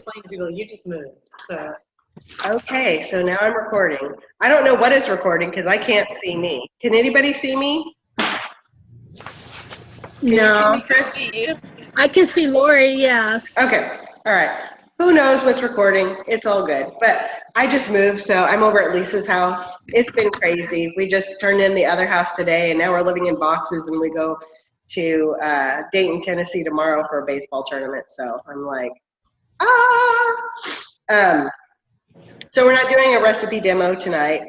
explain to people you just moved. So Okay, so now I'm recording. I don't know what is recording because I can't see me. Can anybody see me? Can you see No, me, Chris? I can see Lori, yes. Okay, all right. Who knows what's recording? It's all good. But I just moved, so I'm over at Lisa's house. It's been crazy. We just turned in the other house today, and now we're living in boxes, and we go to Dayton, Tennessee tomorrow for a baseball tournament. So I'm like, ah! So we're not doing a recipe demo tonight.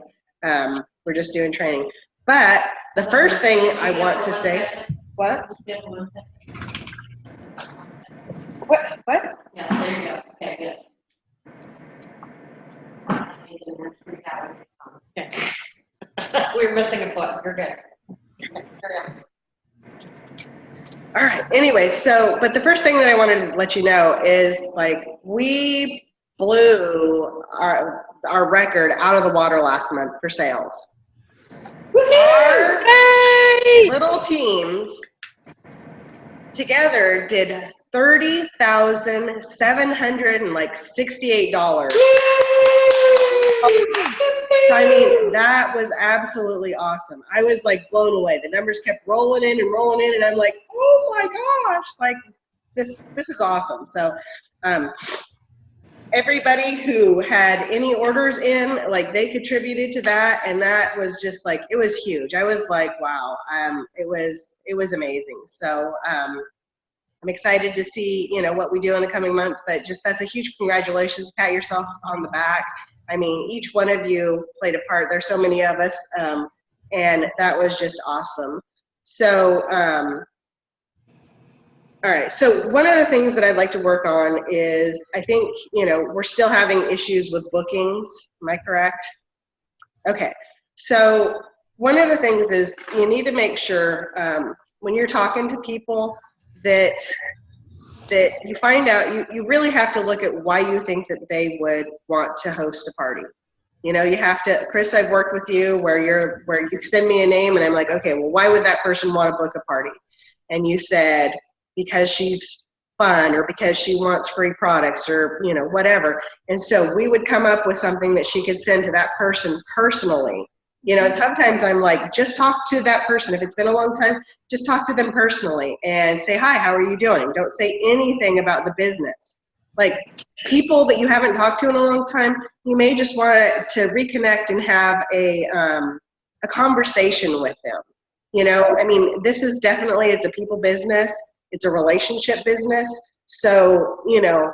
We're just doing training. But the first thing I want to say, what? What? yeah, there you go. Okay, good. Okay. We were missing a foot. You're good. Carry on. All right. Anyway, so, but the first thing that I wanted to let you know is, like, we blew our record out of the water last month for sales. Our little teams together did $30,768. So I mean, that was absolutely awesome. I was like blown away. The numbers kept rolling in, and I'm like, oh my gosh, like this is awesome. So everybody who had any orders in, like, they contributed to that, and that was just like, it was huge. I was like, wow, it was amazing. So I'm excited to see, you know, what we do in the coming months, but just that's a huge congratulations. Pat yourself on the back. I mean, each one of you played a part. There's so many of us, and that was just awesome. So, all right, so one of the things that I'd like to work on is, I think, you know, we're still having issues with bookings. Am I correct? Okay, so one of the things is you need to make sure when you're talking to people that you find out, you really have to look at why you think that they would want to host a party. You know, you have to, Chris, I've worked with you where you send me a name and I'm like, okay, well, why would that person want to book a party? And you said, because she's fun, or because she wants free products, or, you know, whatever. And so we would come up with something that she could send to that person personally. You know, and sometimes I'm like, just talk to that person. If it's been a long time, just talk to them personally and say, hi, how are you doing? Don't say anything about the business. Like, people that you haven't talked to in a long time, you may just want to reconnect and have a conversation with them. You know, I mean, this is definitely, it's a people business. It's a relationship business. So, you know,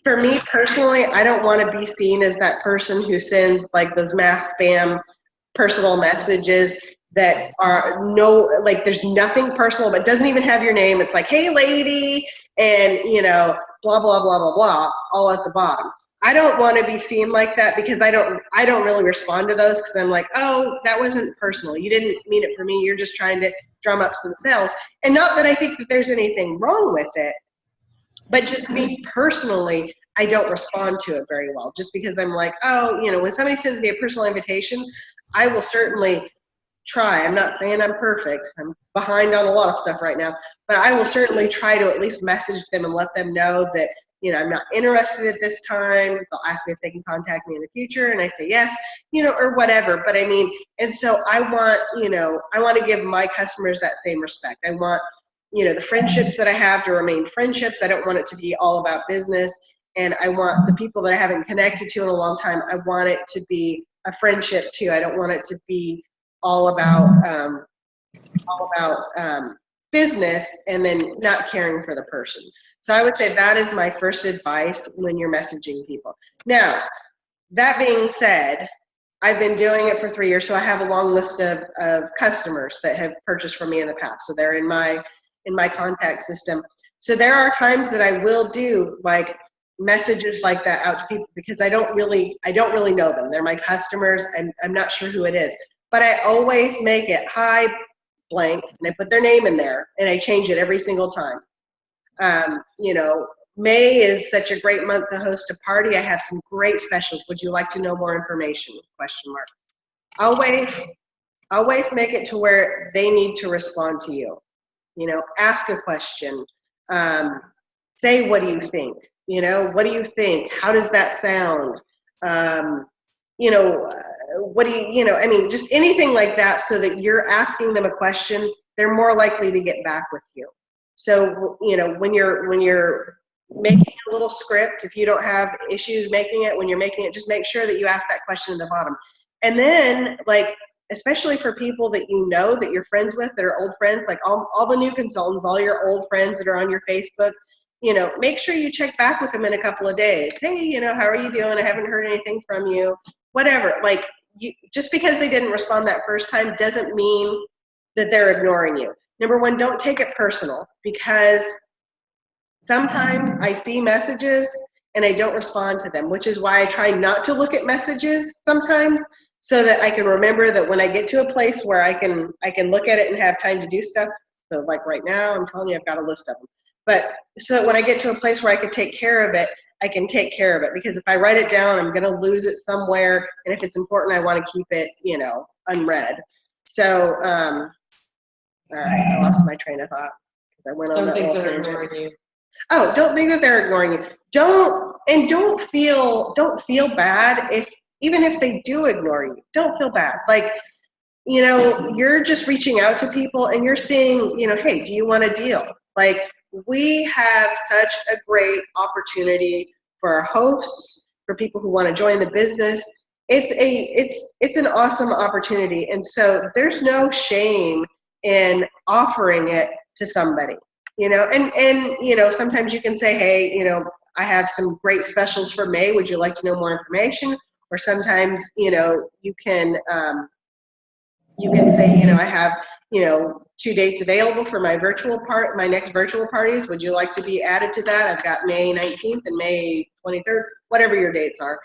for me personally, I don't want to be seen as that person who sends like those mass spam personal messages that are like, there's nothing personal, but doesn't even have your name. It's like, hey lady, and, you know, blah, blah, blah, blah, blah, all at the bottom. I don't want to be seen like that, because I don't really respond to those, because I'm like, oh, that wasn't personal. You didn't mean it for me. You're just trying to drum up some sales. And not that I think that there's anything wrong with it, but just me personally, I don't respond to it very well, just because I'm like, oh, you know, when somebody sends me a personal invitation, I will certainly try. I'm not saying I'm perfect. I'm behind on a lot of stuff right now, but I will certainly try to at least message them and let them know that, you know, I'm not interested at this time. They'll ask me if they can contact me in the future, and I say yes, you know, or whatever. But I mean, and so I want, you know, I want to give my customers that same respect. I want, you know, the friendships that I have to remain friendships. I don't want it to be all about business. And I want the people that I haven't connected to in a long time, I want it to be a friendship too. I don't want it to be all about business and then not caring for the person. So I would say that is my first advice when you're messaging people. Now, that being said, I've been doing it for 3 years, so I have a long list of customers that have purchased from me in the past. So they're in my contact system. So there are times that I will do like messages like that out to people, because I don't really know them. They're my customers, and I'm not sure who it is. But I always make it, hi, blank, and I put their name in there, and I change it every single time. You know, May is such a great month to host a party. I have some great specials. Would you like to know more information? Question mark. Always make it to where they need to respond to you. You know, ask a question. say, what do you think? You know, what do you think? How does that sound? You know, what do you, you know, I mean, just anything like that, so that you're asking them a question, they're more likely to get back with you. So, you know, when you're making a little script, if you don't have issues making it, when you're making it, just make sure that you ask that question at the bottom. And then, like, especially for people that you know, that you're friends with, that are old friends, like all the new consultants, all your old friends that are on your Facebook, you know, make sure you check back with them in a couple of days. Hey, you know, how are you doing? I haven't heard anything from you. Whatever. Like, just because they didn't respond that first time doesn't mean that they're ignoring you. Number one, don't take it personal, because sometimes I see messages and I don't respond to them, which is why I try not to look at messages sometimes, so that I can remember that when I get to a place where I can look at it and have time to do stuff. So like right now, I'm telling you, I've got a list of them. But so that when I get to a place where I can take care of it, I can take care of it. Because if I write it down, I'm going to lose it somewhere. And if it's important, I want to keep it, you know, unread. So, all right, I lost my train of thought because I went on Don't that think little they're tangent. ignoring you. Oh, don't think that they're ignoring you. Don't feel bad even if they do ignore you. Don't feel bad. Like, you know, you're just reaching out to people and you're saying, you know, hey, do you want a deal? Like, we have such a great opportunity for our hosts, for people who want to join the business. It's an awesome opportunity. And so there's no shame in offering it to somebody, you know, and you know, sometimes you can say, hey, you know, I have some great specials for May. Would you like to know more information? Or sometimes, you know, you can say, you know, I have, you know, 2 dates available for my next virtual parties. Would you like to be added to that? I've got May 19th and May 23rd, whatever your dates are,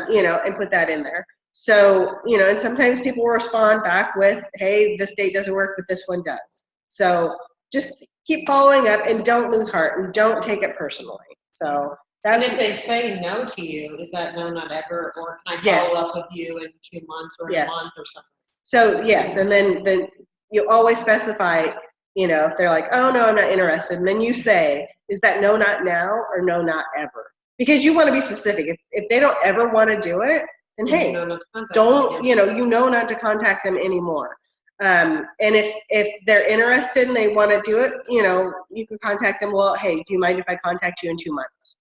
you know, and put that in there. So, you know, and sometimes people will respond back with, hey, this date doesn't work, but this one does. So just keep following up and don't lose heart and don't take it personally. So And that's, if they say no to you, is that no, not ever, or can I Yes. follow up with you in 2 months or Yes. a month or something? so yes, and then you always specify, you know, if they're like, oh no, I'm not interested, and then you say, is that no, not now, or no, not ever? Because you want to be specific. If they don't ever want to do it, then You hey, know not to contact don't, them you know not to contact them anymore. And if they're interested and they want to do it, you know, you can contact them. Well, hey, do you mind if I contact you in 2 months?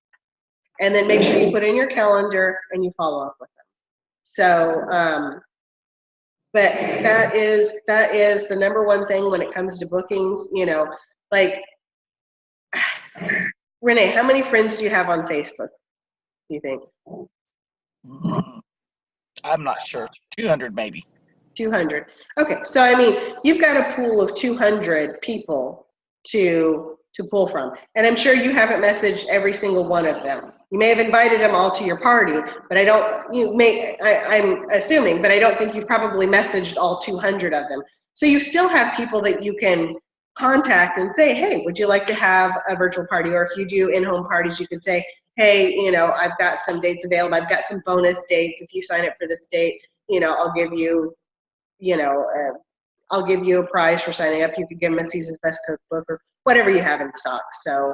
And then make sure you put in your calendar and you follow up with them. So, but that is the number one thing when it comes to bookings. You know, like, Renee, how many friends do you have on Facebook, do you think? I'm not sure. 200 maybe. 200. Okay, so I mean, you've got a pool of 200 people to pull from, and I'm sure you haven't messaged every single one of them. You may have invited them all to your party, but I'm assuming, but I don't think you probably messaged all 200 of them. So you still have people that you can contact and say, hey, would you like to have a virtual party? Or if you do in-home parties, you could say, hey, you know, I've got some dates available. I've got some bonus dates. If you sign up for this date, you know, I'll give you, you know, I'll give you a prize for signing up. You could give them a Season's Best Cookbook or whatever you have in stock. So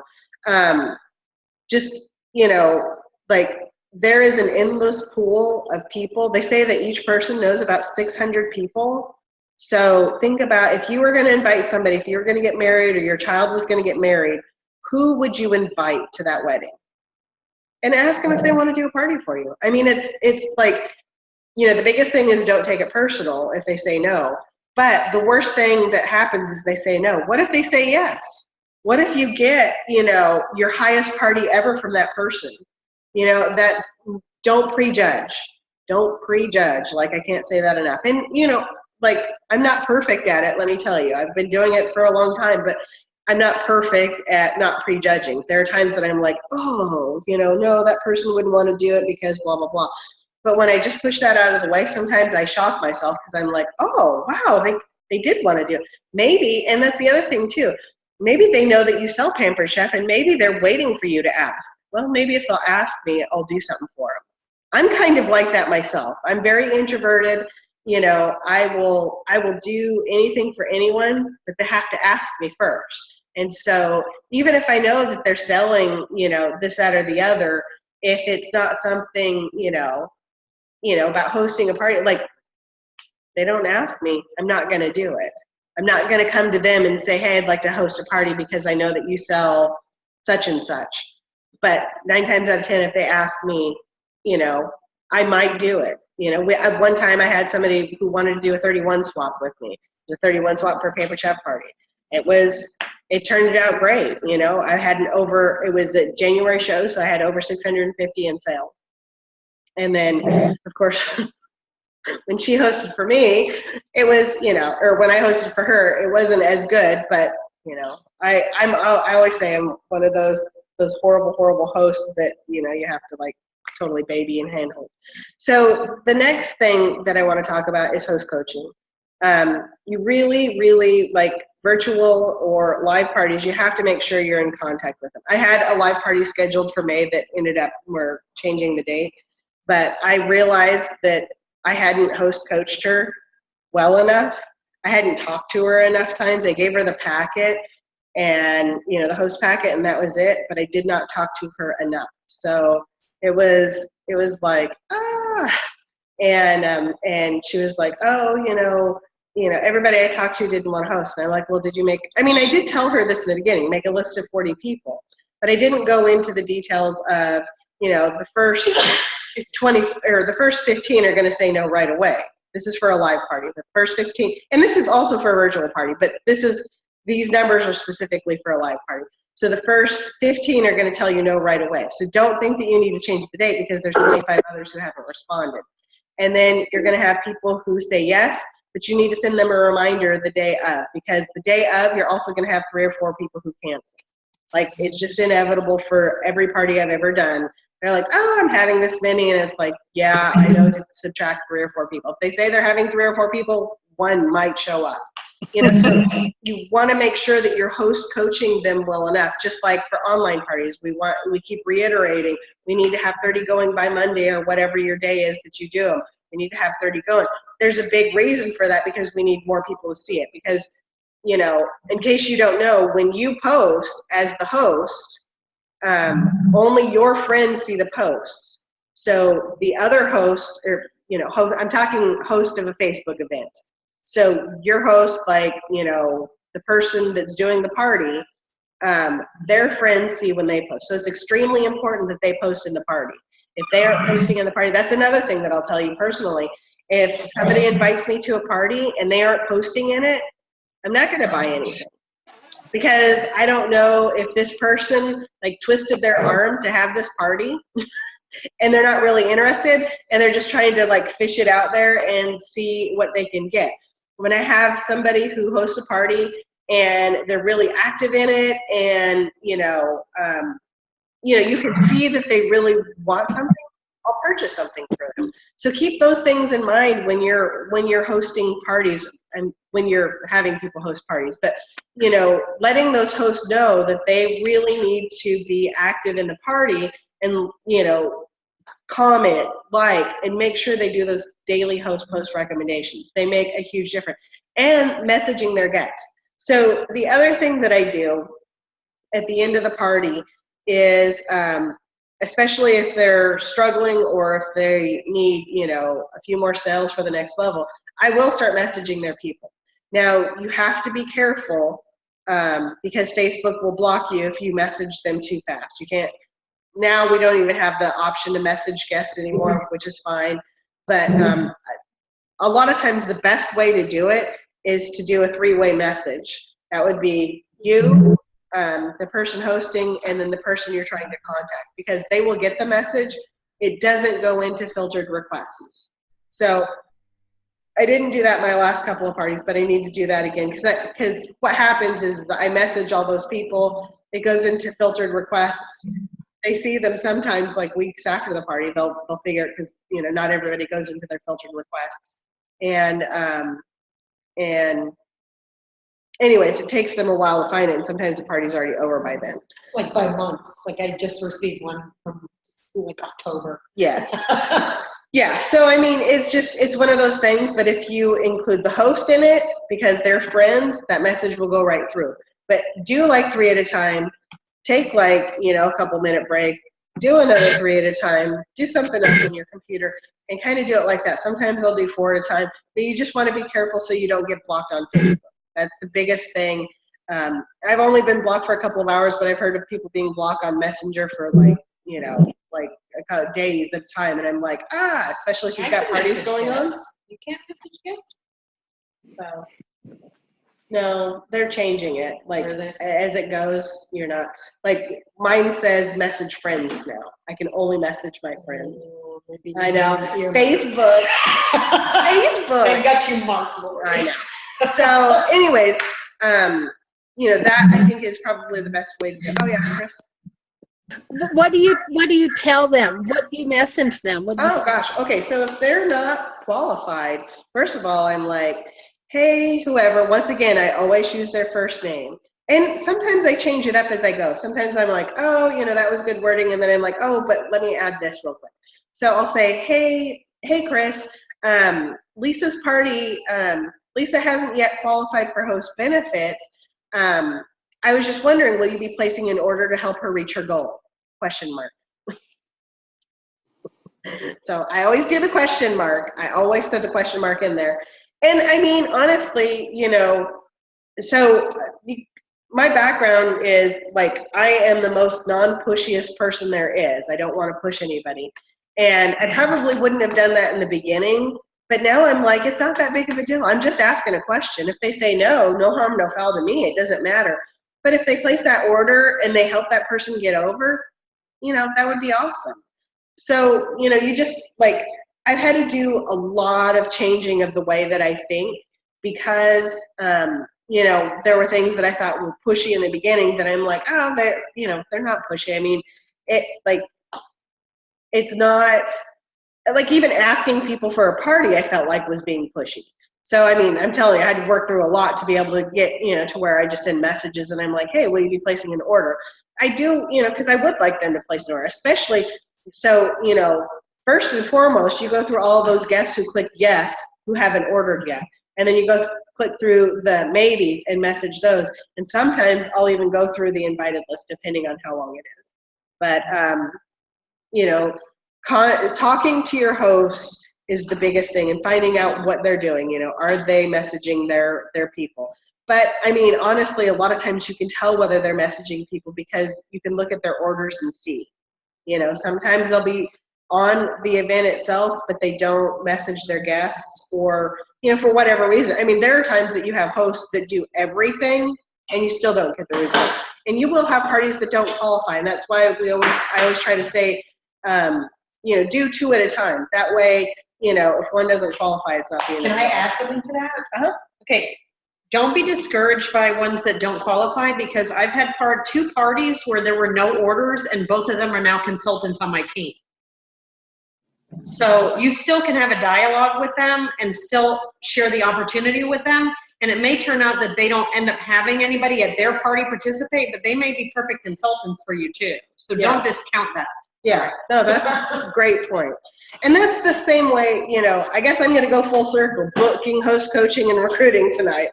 just, you know, like, there is an endless pool of people. They say that each person knows about 600 people. So think about, if you were going to invite somebody, if you were going to get married or your child was going to get married, who would you invite to that wedding? And ask them if they want to do a party for you. I mean, it's like, you know, the biggest thing is don't take it personal if they say no. But the worst thing that happens is they say no. What if they say yes? What if you get, you know, your highest party ever from that person? You know, don't prejudge. Don't prejudge. Like, I can't say that enough. And, you know, like, I'm not perfect at it, let me tell you. I've been doing it for a long time, but I'm not perfect at not prejudging. There are times that I'm like, oh, you know, no, that person wouldn't want to do it because blah, blah, blah. But when I just push that out of the way, sometimes I shock myself because I'm like, oh, wow, they did want to do it. Maybe, and that's the other thing too, maybe they know that you sell Pampered Chef and maybe they're waiting for you to ask. Well, maybe if they'll ask me, I'll do something for them. I'm kind of like that myself. I'm very introverted. You know, I will do anything for anyone, but they have to ask me first. And so even if I know that they're selling, this, that, or the other, if it's not something, about hosting a party, like, they don't ask me, I'm not going to do it. I'm not going to come to them and say, hey, I'd like to host a party because I know that you sell such and such. But 9 times out of 10, if they ask me, I might do it. At one time I had somebody who wanted to do a 31 swap with me, the 31 swap for a Paper Chef party. It turned out great. I had it was a January show, so I had over 650 in sales. And then, of course, when she hosted for me, it was, or when I hosted for her, it wasn't as good, but, I always say I'm one of those horrible, horrible hosts that, you have to like totally baby and handhold. So the next thing that I want to talk about is host coaching. You really, really, like, virtual or live parties, you have to make sure you're in contact with them. I had a live party scheduled for May that ended up, we're changing the date, but I realized that I hadn't host coached her well enough. I hadn't talked to her enough times. I gave her the packet and, the host packet, and that was it, but I did not talk to her enough. So it was like, and she was like, oh, everybody I talked to didn't want to host. And I'm like, well, I did tell her this in the beginning, make a list of 40 people, but I didn't go into the details of, the first 20 or the first 15 are going to say no right away. This is for a live party. The first 15, and this is also for a virtual party, but these numbers are specifically for a live party. So the first 15 are going to tell you no right away. So don't think that you need to change the date because there's 25 others who haven't responded. And then you're going to have people who say yes, but you need to send them a reminder the day of, because the day of, you're also going to have 3 or 4 people who cancel. Like, it's just inevitable for every party I've ever done. They're like, oh, I'm having this many. And it's like, yeah, I know to subtract 3 or 4 people. If they say they're having 3 or 4 people, 1 might show up. So you want to make sure that you're host coaching them well enough. Just like for online parties, we keep reiterating, we need to have 30 going by Monday or whatever your day is that you do them. We need to have 30 going. There's a big reason for that because we need more people to see it. Because, in case you don't know, when you post as the host, only your friends see the posts. So the other host, or, I'm talking host of a Facebook event. So your host, like, the person that's doing the party, their friends see when they post. So it's extremely important that they post in the party. If they aren't posting in the party, that's another thing that I'll tell you personally. If somebody invites me to a party and they aren't posting in it, I'm not going to buy anything. Because I don't know if this person like twisted their arm to have this party and they're not really interested and they're just trying to like fish it out there and see what they can get. When I have somebody who hosts a party and they're really active in it and, you can see that they really want something, I'll purchase something for them. So keep those things in mind when you're hosting parties and when you're having people host parties. But, letting those hosts know that they really need to be active in the party and, comment, like, and make sure they do those daily host post recommendations. They make a huge difference. And messaging their guests. So the other thing that I do at the end of the party is, especially if they're struggling or if they need, a few more sales for the next level, I will start messaging their people. Now, you have to be careful because Facebook will block you if you message them too fast. You can't. Now we don't even have the option to message guests anymore, which is fine. But a lot of times the best way to do it is to do a 3-way message. That would be you, the person hosting, and then the person you're trying to contact, because they will get the message. It doesn't go into filtered requests. So I didn't do that my last couple of parties, but I need to do that again because what happens is I message all those people. It goes into filtered requests. They see them sometimes like weeks after the party. They'll figure it because not everybody goes into their filtered requests. And anyways, it takes them a while to find it, and sometimes the party's already over by then. Like by months. Like I just received one from like October. Yes. Yeah. So I mean, it's one of those things. But if you include the host in it, because they're friends, that message will go right through. but do like 3 at a time, take like, a couple minute break, do another 3 at a time, do something else on your computer, and kind of do it like that. Sometimes I'll do 4 at a time, but you just want to be careful so you don't get blocked on Facebook. That's the biggest thing. I've only been blocked for a couple of hours, but I've heard of people being blocked on Messenger for like days at a time, and I'm like, especially if you've got parties going on. You can't message kids? So, no, they're changing it. Like, Are they? as it goes, you're not. Like, mine says message friends now. I can only message my friends. Oh, maybe I know. you're- Facebook. They got you marked, Lori. I know. So, anyways, that I think is probably the best way to do. Oh yeah, Chris. What do you tell them? What do you message them? What do you Oh gosh. Okay. So if they're not qualified, first of all, I'm like, hey, whoever. Once again, I always use their first name. And sometimes I change it up as I go. Sometimes I'm like, oh, that was good wording. And then I'm like, oh, but let me add this real quick. So I'll say, hey, Chris, Lisa's party, Lisa hasn't yet qualified for host benefits. I was just wondering, will you be placing an order to help her reach her goal? ? So I always do the question mark. I always throw the question mark in there. And I mean, honestly, so my background is like, I am the most non-pushiest person there is. I don't want to push anybody. And I probably wouldn't have done that in the beginning, but now I'm like, it's not that big of a deal. I'm just asking a question. If they say no, no harm, no foul to me. It doesn't matter. But if they place that order and they help that person get over, that would be awesome. So, you just like, I've had to do a lot of changing of the way that I think because, there were things that I thought were pushy in the beginning that I'm like, oh, they're not pushy. I mean, it's not like even asking people for a party, I felt like was being pushy. So, I mean, I'm telling you, I had to work through a lot to be able to get, to where I just send messages and I'm like, hey, will you be placing an order? I do, because I would like them to place an order, especially, so, first and foremost, you go through all those guests who click yes, who haven't ordered yet. And then you go click through the maybes and message those. And sometimes I'll even go through the invited list depending on how long it is. But, talking to your host is the biggest thing and finding out what they're doing. Are they messaging their people? But I mean, honestly, a lot of times you can tell whether they're messaging people because you can look at their orders and see. Sometimes they'll be on the event itself, but they don't message their guests or, for whatever reason. I mean, there are times that you have hosts that do everything and you still don't get the results. And you will have parties that don't qualify. And that's why I always try to say, do 2 at a time. That way, if one doesn't qualify, it's not the end of Can the I world. add something to that? Uh-huh. Okay. Don't be discouraged by ones that don't qualify because I've had 2 parties where there were no orders and both of them are now consultants on my team. So you still can have a dialogue with them and still share the opportunity with them. And it may turn out that they don't end up having anybody at their party participate, but they may be perfect consultants for you too. So don't discount that. Yeah, no, that's a great point. And that's the same way, I guess I'm going to go full circle, booking, host coaching, and recruiting tonight.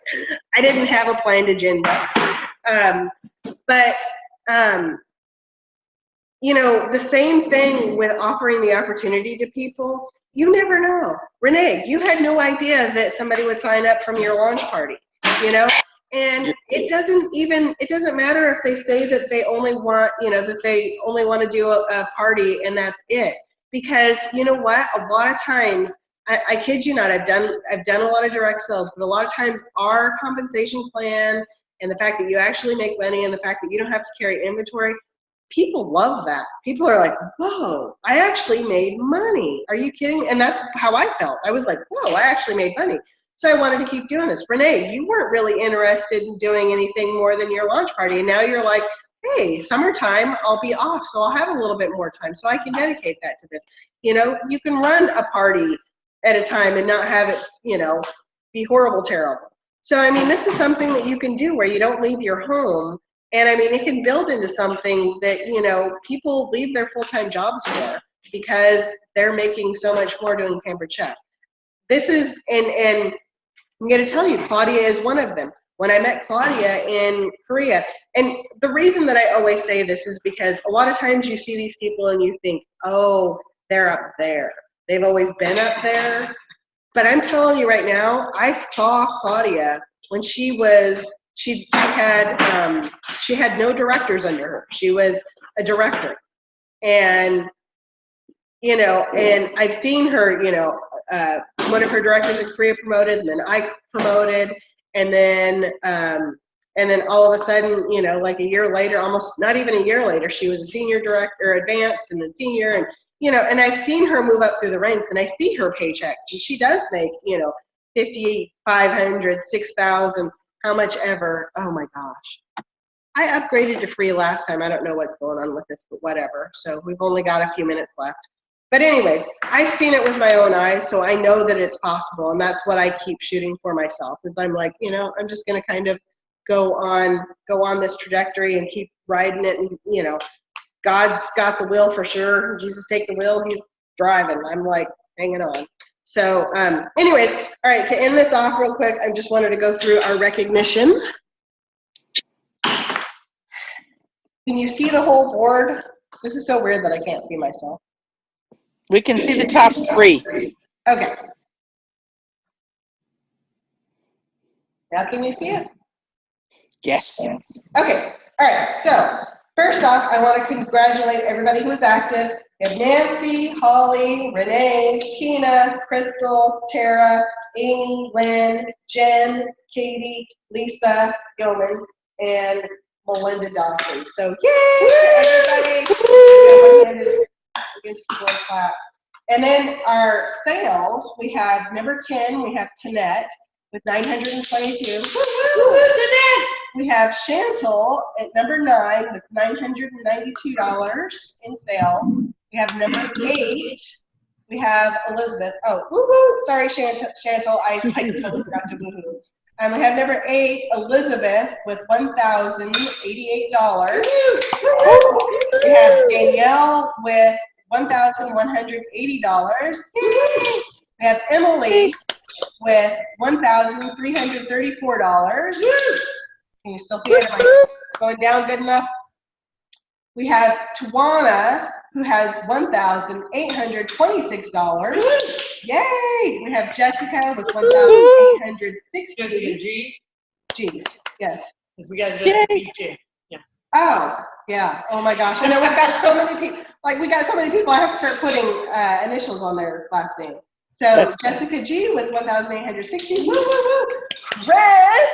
I didn't have a planned agenda. The same thing with offering the opportunity to people, you never know. Renee, you had no idea that somebody would sign up from your launch party, And it doesn't matter if they say that they only want, that they only want to do a party and that's it. Because you know what? A lot of times, I kid you not, I've done a lot of direct sales, but a lot of times our compensation plan and the fact that you actually make money and the fact that you don't have to carry inventory, people love that. People are like, whoa, I actually made money. Are you kidding? And that's how I felt. I was like, whoa, I actually made money. So I wanted to keep doing this. Renee, you weren't really interested in doing anything more than your launch party. And now you're like, hey, summertime, I'll be off. So I'll have a little bit more time. So I can dedicate that to this. You can run a party at a time and not have it, be horrible, terrible. So, I mean, this is something that you can do where you don't leave your home. And I mean, it can build into something that, people leave their full-time jobs for because they're making so much more doing pampered chef. This is, and I'm going to tell you, Claudia is one of them. when I met Claudia in Korea. And the reason that I always say this is because a lot of times you see these people and you think, oh, they're up there. They've always been up there. But I'm telling you right now, I saw Claudia when she had no directors under her. She was a director. And, you know, and I've seen her, you know, one of her directors in Korea promoted, and then I promoted, and then all of a sudden, you know, like a year later, almost not even a year later, she was a senior director, advanced, and then senior, and, you know, and I've seen her move up through the ranks, and I see her paychecks, and she does make, you know, $5,500, $6,000, how much ever. Oh my gosh. I upgraded to free last time. I don't know what's going on with this, but whatever. So we've only got a few minutes left. But anyways, I've seen it with my own eyes, so I know that it's possible, and that's what I keep shooting for myself. Is I'm like, you know, I'm just going to kind of go on this trajectory and keep riding it, and you know, God's got the wheel for sure. Jesus take the wheel, he's driving. I'm like hanging on. So anyways, all right, to end this off real quick, I just wanted to go through our recognition. Can you see the whole board? This is so weird that I can't see myself. We can see the top 3. Okay. Now can you see it? Yes. Okay. All right. So first off, I want to congratulate everybody who was active. We have Nancy, Holly, Renee, Tina, Crystal, Tara, Amy, Lynn, Jen, Katie, Lisa, Yeoman, and Melinda Dawson. So yay to everybody. Against the board clap. And then our sales, we have number 10, we have Tanette with 922. Woo-hoo, Tanette! We have Chantal at number 9 with $992 in sales. We have number 8, we have Elizabeth. Oh, woo-hoo, sorry Chantal, I totally forgot to woo-hoo. We have number 8, Elizabeth, with $1,088. We have Danielle with $1,180. We have Emily with $1,334. Can you still see it? Am I going down good enough? We have Tawana, who has $1,826. Yay! We have Jessica with $1,860. Jessica G. G. Yes. Because we got Jessica B too. Yeah. Oh, yeah. Oh my gosh. I know we've got so many people. Like we got so many people. I have to start putting initials on their last name. So That's Jessica G with $1,860. Woo woo woo. Chris.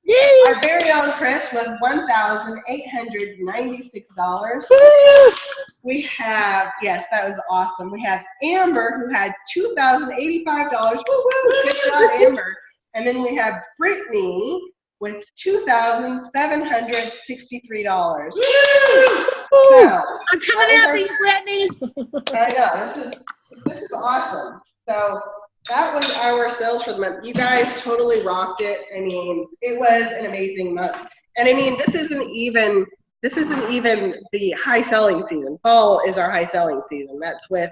Yay! Our very own Chris with $1,896. We have, yes, that was awesome. We have Amber, who had $2,085. Woo woo! Good job, Amber. And then we have Brittany with $2,763. So, I'm coming after you, Brittany. I know, this is awesome. So that was our sales for the month. You guys totally rocked it. I mean, it was an amazing month. And I mean, this isn't even the high selling season. Fall is our high selling season. That's with,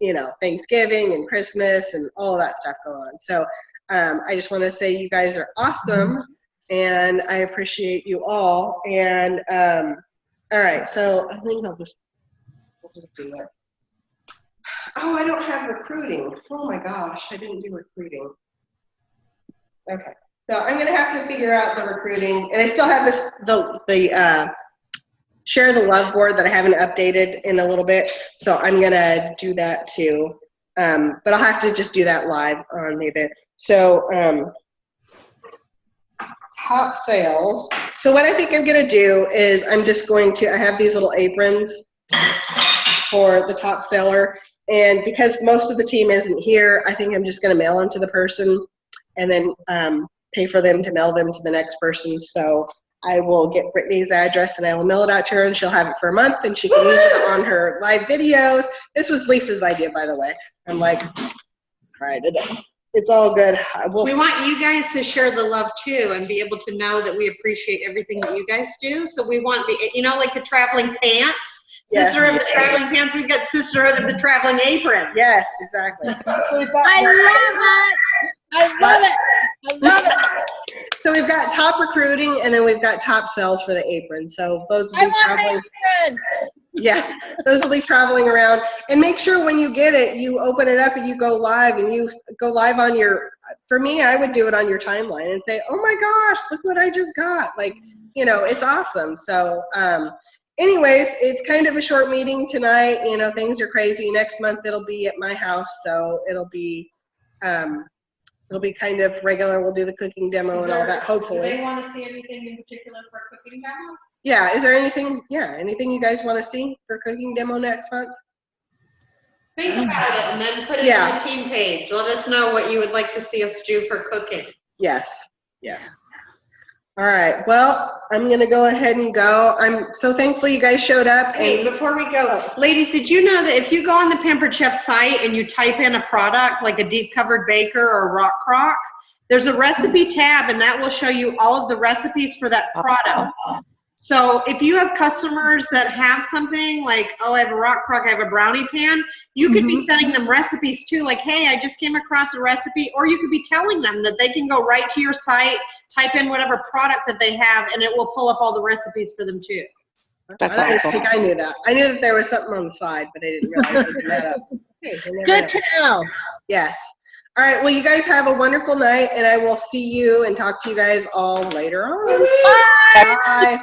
you know, Thanksgiving and Christmas and all of that stuff going on. So I just want to say you guys are awesome, and I appreciate you all. And all right, so I think we'll just do it. Oh, I don't have recruiting. Oh my gosh, I didn't do recruiting. Okay, so I'm gonna have to figure out the recruiting, and I still have the share the love board that I haven't updated in a little bit, so I'm gonna do that too. But I'll have to just do that live on the event. So top sales. So what I think I'm gonna do is I'm just going to, I have these little aprons for the top seller. And because most of the team isn't here, I think I'm just going to mail them to the person and then pay for them to mail them to the next person. So I will get Brittany's address and I will mail it out to her, and she'll have it for a month and she can use it on her live videos. This was Lisa's idea, by the way. I'm like, all right, it's all good. We want you guys to share the love too and be able to know that we appreciate everything that you guys do. So we want the, you know, like the traveling pants. Yes. Sisterhood of the Traveling Pants, we've got Sisterhood of the Traveling Apron. Yes, exactly. So we've got I love it. I love it. I love it. So we've got top recruiting, and then we've got top sales for the apron. So those will I be want my traveling. apron. Yeah, those will be traveling around. And make sure when you get it, you open it up and you go live, and you go live on your, for me, I would do it on your timeline and say, oh my gosh, look what I just got. Like, you know, it's awesome. So anyways, it's kind of a short meeting tonight. You know, things are crazy. Next month it'll be at my house. So it'll be kind of regular. We'll do the cooking demo and all that, hopefully. Do they want to see anything in particular for a cooking demo? Yeah, is there anything you guys want to see for cooking demo next month? Think about it and then put it Yeah. on the team page. Let us know what you would like to see us do for cooking. Yes. All right, well, I'm gonna go ahead and go. I'm so thankful you guys showed up. Hey, And before we go, ladies, did you know that if you go on the Pampered Chef site and you type in a product like a deep covered baker or a rock crock, there's a recipe tab and that will show you all of the recipes for that product. So if you have customers that have something like, oh, I have a rock crock, I have a brownie pan, you could be sending them recipes too, like, hey, I just came across a recipe, or you could be telling them that they can go right to your site, type in whatever product that they have, and it will pull up all the recipes for them too. That's I awesome. think I knew that. I knew that there was something on the side, but I didn't realize I opened that up. Okay, you never Good know. to know. Yes. All right, well, you guys have a wonderful night, and I will see you and talk to you guys all later on. Bye.